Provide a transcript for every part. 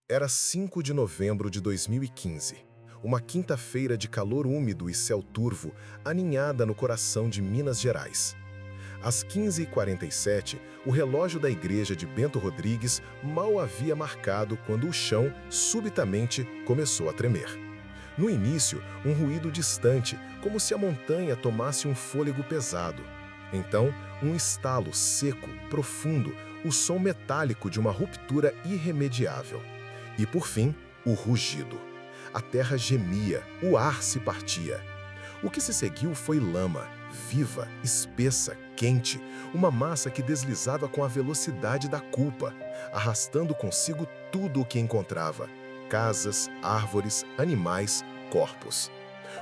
Era 5 de novembro de 2015, uma quinta-feira de calor úmido e céu turvo, aninhada no coração de Minas Gerais. Às 15h47, o relógio da igreja de Bento Rodrigues mal havia marcado quando o chão, subitamente, começou a tremer. No início, um ruído distante, como se a montanha tomasse um fôlego pesado. Então, um estalo seco, profundo, o som metálico de uma ruptura irremediável. E, por fim, o rugido. A terra gemia, o ar se partia. O que se seguiu foi lama, viva, espessa, quente, uma massa que deslizava com a velocidade da culpa, arrastando consigo tudo o que encontrava: casas, árvores, animais, corpos.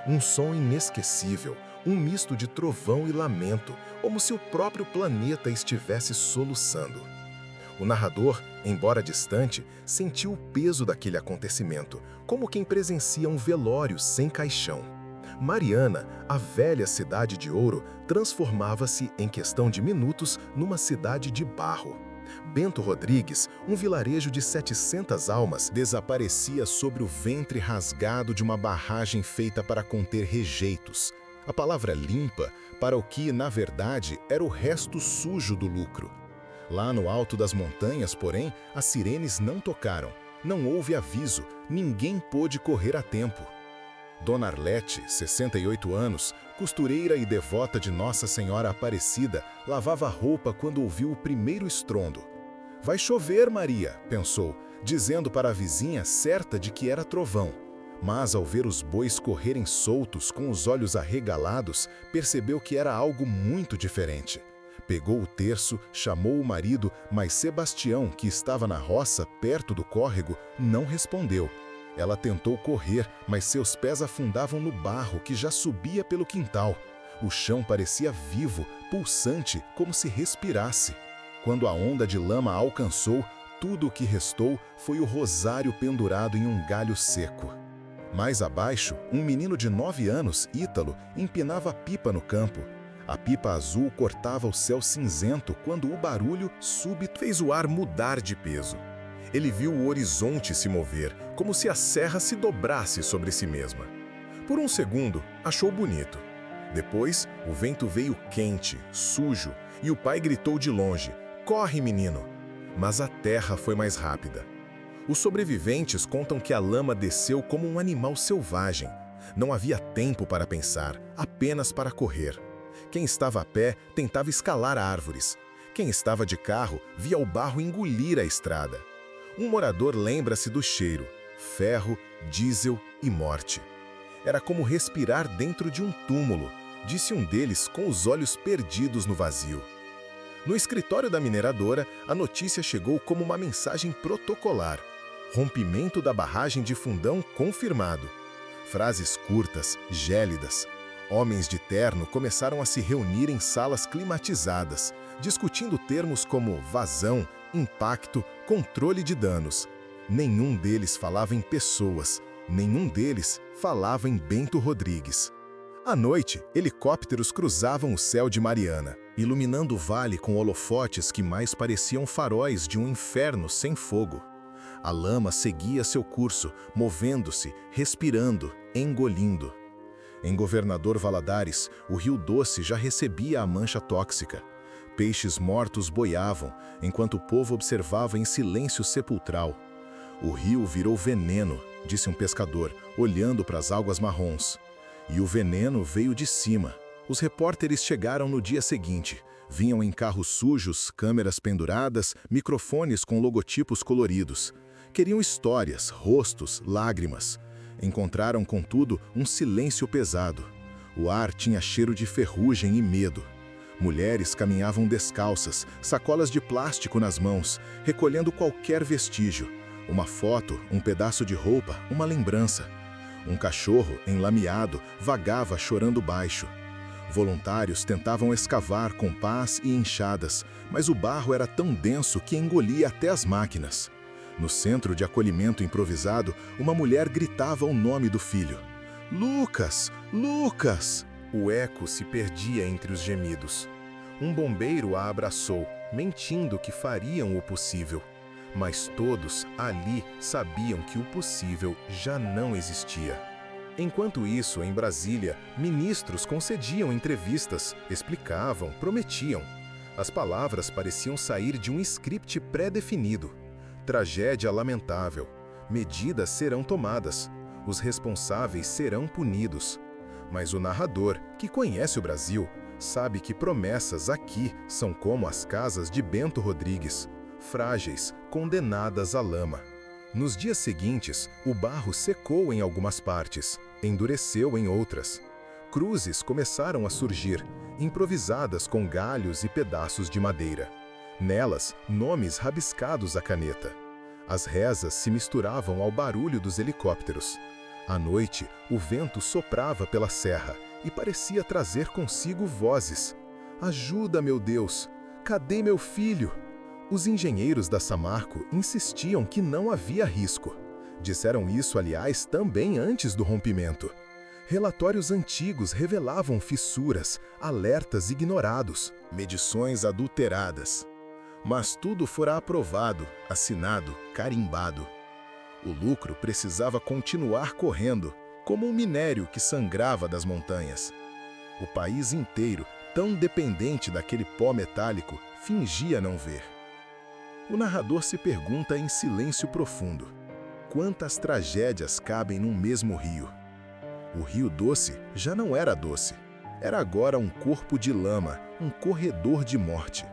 Um som inesquecível, um misto de trovão e lamento, como se o próprio planeta estivesse soluçando. O narrador, embora distante, sentiu o peso daquele acontecimento, como quem presencia um velório sem caixão. Mariana, a velha cidade de ouro, transformava-se, em questão de minutos, numa cidade de barro. Bento Rodrigues, um vilarejo de 700 almas, desaparecia sobre o ventre rasgado de uma barragem feita para conter rejeitos. A palavra limpa para o que, na verdade, era o resto sujo do lucro. Lá no alto das montanhas, porém, as sirenes não tocaram. Não houve aviso, ninguém pôde correr a tempo. Dona Arlete, 68 anos, costureira e devota de Nossa Senhora Aparecida, lavava roupa quando ouviu o primeiro estrondo. "Vai chover, Maria", pensou, dizendo para a vizinha certa de que era trovão. Mas, ao ver os bois correrem soltos com os olhos arregalados, percebeu que era algo muito diferente. Pegou o terço, chamou o marido, mas Sebastião, que estava na roça, perto do córrego, não respondeu. Ela tentou correr, mas seus pés afundavam no barro que já subia pelo quintal. O chão parecia vivo, pulsante, como se respirasse. Quando a onda de lama a alcançou, tudo o que restou foi o rosário pendurado em um galho seco. Mais abaixo, um menino de 9 anos, Ítalo, empinava a pipa no campo. A pipa azul cortava o céu cinzento quando o barulho súbito fez o ar mudar de peso. Ele viu o horizonte se mover, como se a serra se dobrasse sobre si mesma. Por um segundo, achou bonito. Depois, o vento veio quente, sujo, e o pai gritou de longe: "Corre, menino!" Mas a terra foi mais rápida. Os sobreviventes contam que a lama desceu como um animal selvagem. Não havia tempo para pensar, apenas para correr. Quem estava a pé tentava escalar árvores. Quem estava de carro via o barro engolir a estrada. Um morador lembra-se do cheiro: ferro, diesel e morte. Era como respirar dentro de um túmulo, disse um deles com os olhos perdidos no vazio. No escritório da mineradora, a notícia chegou como uma mensagem protocolar: rompimento da barragem de Fundão confirmado. Frases curtas, gélidas. Homens de terno começaram a se reunir em salas climatizadas, discutindo termos como vazão, impacto, controle de danos. Nenhum deles falava em pessoas, nenhum deles falava em Bento Rodrigues. À noite, helicópteros cruzavam o céu de Mariana, iluminando o vale com holofotes que mais pareciam faróis de um inferno sem fogo. A lama seguia seu curso, movendo-se, respirando, engolindo. Em Governador Valadares, o Rio Doce já recebia a mancha tóxica. Peixes mortos boiavam, enquanto o povo observava em silêncio sepulcral. "O rio virou veneno", disse um pescador, olhando para as águas marrons. E o veneno veio de cima. Os repórteres chegaram no dia seguinte. Vinham em carros sujos, câmeras penduradas, microfones com logotipos coloridos. Queriam histórias, rostos, lágrimas. Encontraram, contudo, um silêncio pesado. O ar tinha cheiro de ferrugem e medo. Mulheres caminhavam descalças, sacolas de plástico nas mãos, recolhendo qualquer vestígio. Uma foto, um pedaço de roupa, uma lembrança. Um cachorro, enlameado, vagava chorando baixo. Voluntários tentavam escavar com pás e enxadas, mas o barro era tão denso que engolia até as máquinas. No centro de acolhimento improvisado, uma mulher gritava o nome do filho. "Lucas! Lucas!" O eco se perdia entre os gemidos. Um bombeiro a abraçou, mentindo que fariam o possível. Mas todos ali sabiam que o possível já não existia. Enquanto isso, em Brasília, ministros concediam entrevistas, explicavam, prometiam. As palavras pareciam sair de um script pré-definido. Tragédia lamentável. Medidas serão tomadas. Os responsáveis serão punidos. Mas o narrador, que conhece o Brasil, sabe que promessas aqui são como as casas de Bento Rodrigues, frágeis, condenadas à lama. Nos dias seguintes, o barro secou em algumas partes, endureceu em outras. Cruzes começaram a surgir, improvisadas com galhos e pedaços de madeira. Nelas, nomes rabiscados à caneta. As rezas se misturavam ao barulho dos helicópteros. À noite, o vento soprava pela serra e parecia trazer consigo vozes. Ajuda, meu Deus! Cadê meu filho? Os engenheiros da Samarco insistiam que não havia risco. Disseram isso, aliás, também antes do rompimento. Relatórios antigos revelavam fissuras, alertas ignorados, medições adulteradas. Mas tudo fora aprovado, assinado, carimbado. O lucro precisava continuar correndo, como um minério que sangrava das montanhas. O país inteiro, tão dependente daquele pó metálico, fingia não ver. O narrador se pergunta em silêncio profundo: quantas tragédias cabem num mesmo rio? O Rio Doce já não era doce. Era agora um corpo de lama, um corredor de morte.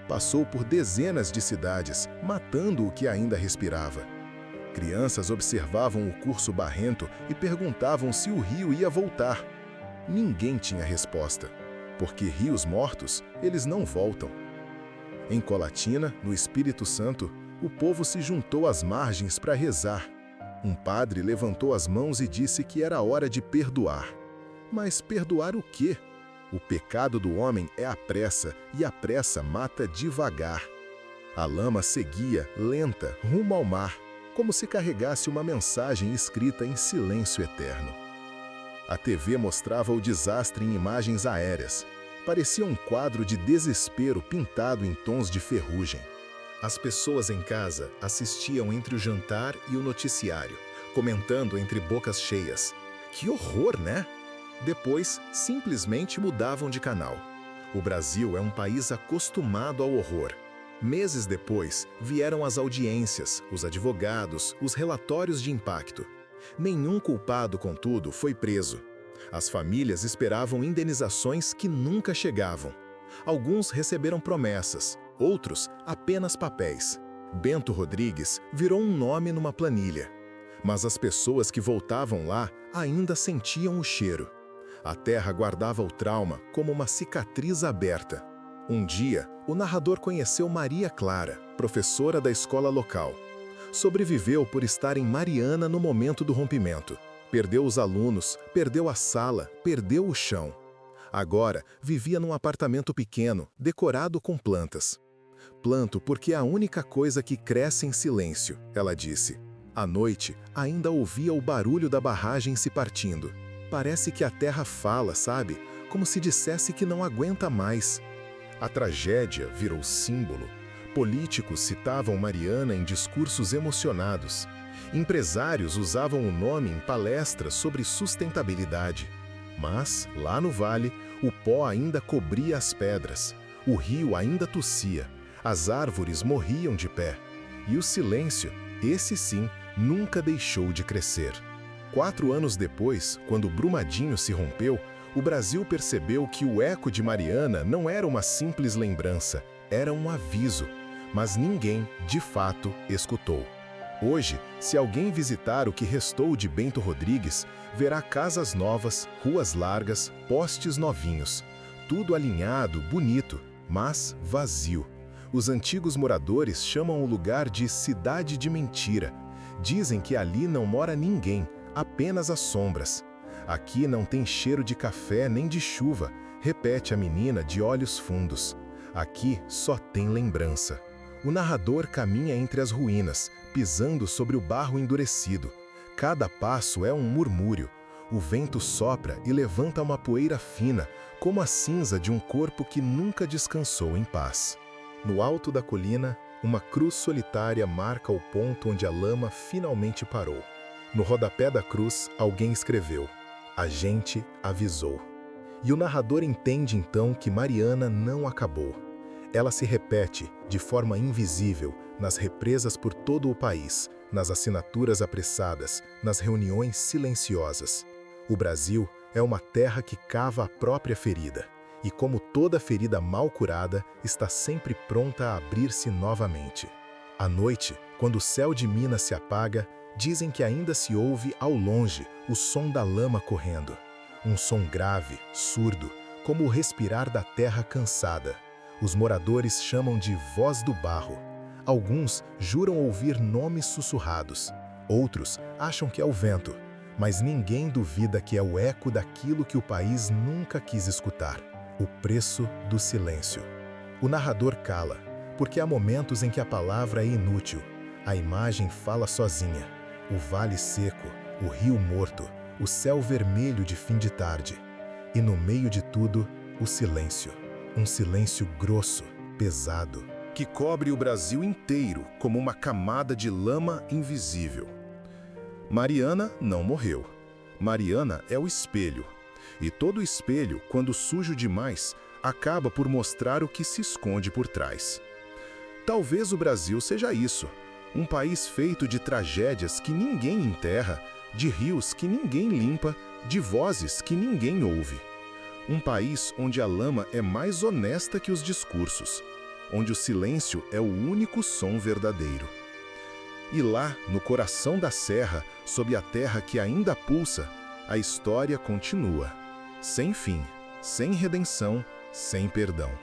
Passou por dezenas de cidades, matando o que ainda respirava. Crianças observavam o curso barrento e perguntavam se o rio ia voltar. Ninguém tinha resposta, porque rios mortos, eles não voltam. Em Colatina, no Espírito Santo, o povo se juntou às margens para rezar. Um padre levantou as mãos e disse que era hora de perdoar. Mas perdoar o quê? O pecado do homem é a pressa, e a pressa mata devagar. A lama seguia, lenta, rumo ao mar, como se carregasse uma mensagem escrita em silêncio eterno. A TV mostrava o desastre em imagens aéreas. Parecia um quadro de desespero pintado em tons de ferrugem. As pessoas em casa assistiam entre o jantar e o noticiário, comentando entre bocas cheias. Que horror, né? Depois, simplesmente mudavam de canal. O Brasil é um país acostumado ao horror. Meses depois, vieram as audiências, os advogados, os relatórios de impacto. Nenhum culpado, contudo, foi preso. As famílias esperavam indenizações que nunca chegavam. Alguns receberam promessas, outros apenas papéis. Bento Rodrigues virou um nome numa planilha. Mas as pessoas que voltavam lá ainda sentiam o cheiro. A terra guardava o trauma como uma cicatriz aberta. Um dia, o narrador conheceu Maria Clara, professora da escola local. Sobreviveu por estar em Mariana no momento do rompimento. Perdeu os alunos, perdeu a sala, perdeu o chão. Agora, vivia num apartamento pequeno, decorado com plantas. Planto porque é a única coisa que cresce em silêncio, ela disse. À noite, ainda ouvia o barulho da barragem se partindo. Parece que a terra fala, sabe? Como se dissesse que não aguenta mais. A tragédia virou símbolo. Políticos citavam Mariana em discursos emocionados. Empresários usavam o nome em palestras sobre sustentabilidade. Mas, lá no vale, o pó ainda cobria as pedras. O rio ainda tossia. As árvores morriam de pé. E o silêncio, esse sim, nunca deixou de crescer. 4 anos depois, quando Brumadinho se rompeu, o Brasil percebeu que o eco de Mariana não era uma simples lembrança, era um aviso. Mas ninguém, de fato, escutou. Hoje, se alguém visitar o que restou de Bento Rodrigues, verá casas novas, ruas largas, postes novinhos. Tudo alinhado, bonito, mas vazio. Os antigos moradores chamam o lugar de Cidade de Mentira. Dizem que ali não mora ninguém, apenas as sombras. Aqui não tem cheiro de café nem de chuva, repete a menina de olhos fundos. Aqui só tem lembrança. O narrador caminha entre as ruínas, pisando sobre o barro endurecido. Cada passo é um murmúrio. O vento sopra e levanta uma poeira fina, como a cinza de um corpo que nunca descansou em paz. No alto da colina, Uma cruz solitária marca o ponto onde a lama finalmente parou. No rodapé da cruz, alguém escreveu: "A gente avisou." E o narrador entende então que Mariana não acabou. Ela se repete, de forma invisível, nas represas por todo o país, nas assinaturas apressadas, nas reuniões silenciosas. O Brasil é uma terra que cava a própria ferida, e como toda ferida mal curada, está sempre pronta a abrir-se novamente. À noite, quando o céu de Minas se apaga, dizem que ainda se ouve ao longe o som da lama correndo. Um som grave, surdo, como o respirar da terra cansada. Os moradores chamam de voz do barro. Alguns juram ouvir nomes sussurrados. Outros acham que é o vento. Mas ninguém duvida que é o eco daquilo que o país nunca quis escutar: o preço do silêncio. O narrador cala, porque há momentos em que a palavra é inútil. A imagem fala sozinha. O vale seco, o rio morto, o céu vermelho de fim de tarde. E no meio de tudo, o silêncio. Um silêncio grosso, pesado, que cobre o Brasil inteiro como uma camada de lama invisível. Mariana não morreu. Mariana é o espelho. E todo espelho, quando sujo demais, acaba por mostrar o que se esconde por trás. Talvez o Brasil seja isso. Um país feito de tragédias que ninguém enterra, de rios que ninguém limpa, de vozes que ninguém ouve. Um país onde a lama é mais honesta que os discursos, onde o silêncio é o único som verdadeiro. E lá, no coração da serra, sob a terra que ainda pulsa, a história continua. Sem fim, sem redenção, sem perdão.